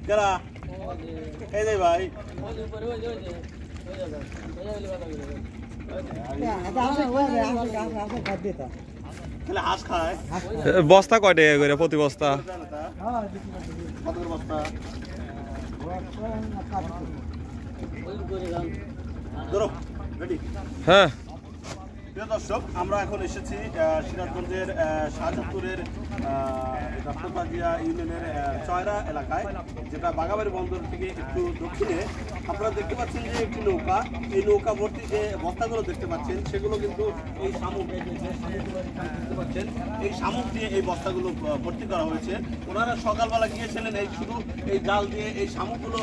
কেরা এই যে ভাই হাঁস খায় বস্তা কয় টাকা করে প্রতি বস্তা? বস্তা হ্যাঁ প্রিয় দর্শক, আমরা এখন এসেছি সিরাজগঞ্জের শাহজাদপুরের রাষ্ট্রবাজিয়া ইউনিয়নের চয়রা এলাকায়, যেটা বাগাবাড়ি বন্দর থেকে একটু দক্ষিণে। আপনারা দেখতে পাচ্ছেন যে একটি নৌকা, এই নৌকা ভর্তি যে বস্তাগুলো দেখতে পাচ্ছেন সেগুলো কিন্তু এই শামুক দেখতে পাচ্ছেন, এই শামুক দিয়ে এই বস্তাগুলো ভর্তি করা হয়েছে। ওনারা সকালবেলা গিয়েছিলেন এই শুধু এই জাল দিয়ে এই শামুকগুলো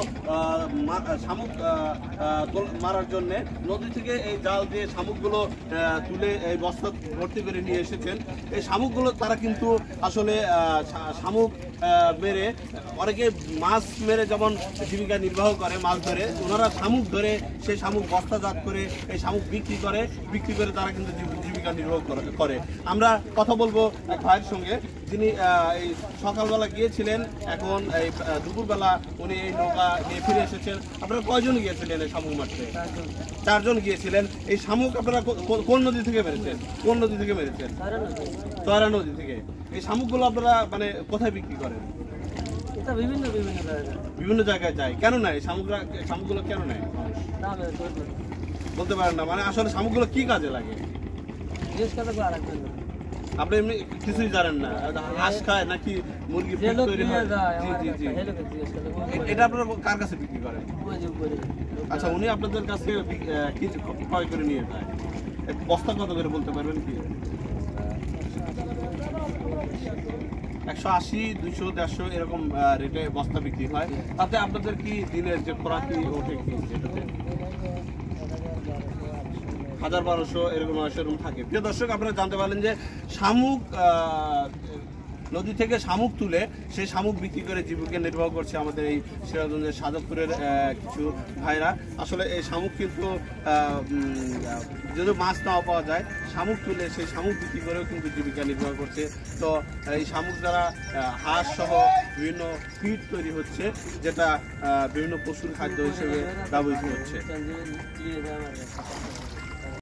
মারার জন্যে। নদী থেকে এই জাল দিয়ে শামুকগুলো তুলে এই বস্তা ভর্তি করে নিয়ে এসেছেন। এই শামুকগুলো তারা কিন্তু আসলে শামুক মেরে, অনেকে মাছ মেরে যেমন জীবিকা নির্বাহ করে মাছ ধরে, ওনারা শামুক ধরে সেই শামুক বস্তাজাত করে এই শামুক বিক্রি করে তারা কিন্তু জীবিকা নির্বাহ করে। আমরা কথা বলবো এক ভাইয়ের সঙ্গে, যিনি এই সকালবেলা গিয়েছিলেন, এখন এই দুপুরবেলা উনি এই নৌকা নিয়ে ফিরে এসেছেন। আপনারা কয়জন গিয়েছিলেন এই শামুক মারতে? 4 জন গিয়েছিলেন। এই শামুক আপনারা কোন নদী থেকে মেরেছেন? চয়রা নদী থেকে। এই শামুকগুলো আপনারা মানে কোথায় বিক্রি করেন? বিভিন্ন জায়গায় যায়। কেন নেয় শামুকগুলো কেন নেয় বলতে পারেন না? মানে আসলে শামুকগুলো কি কাজে লাগে আপনি এমনি কিছুই জানেন না? হাঁস খায় নাকি মুরগি তৈরি হয়? এটা আপনারা কার কাছে বিক্রি করেন? আচ্ছা, উনি আপনাদের কাছে কিছু ক্রয় করে নিয়ে যায়। বস্তা কত করে বলতে পারবেন কি? 180, 200, 150 এরকম রেটে বস্তা বিক্রি হয়। তাতে আপনাদের কি দিনের যে খোরাকি ওঠে কি? 1000-1200 এরকম থাকে। প্রিয় দর্শক, আপনারা জানতে পারলেন যে শামুক নদী থেকে শামুক তুলে সেই শামুক বিক্রি করে জীবিকা নির্বাহ করছে আমাদের এই সিরাজগঞ্জের শাহজাদপুরের কিছু ভাইরা। আসলে এই শামুক কিন্তু যদি মাছ নাও পাওয়া যায়, শামুক তুলে সেই শামুক বিক্রি করেও কিন্তু জীবিকা নির্বাহ করছে। তো এই শামুক দ্বারা হাঁস সহ বিভিন্ন ফিড তৈরি হচ্ছে, যেটা বিভিন্ন পশুর খাদ্য হিসেবে ব্যবহৃত হচ্ছে।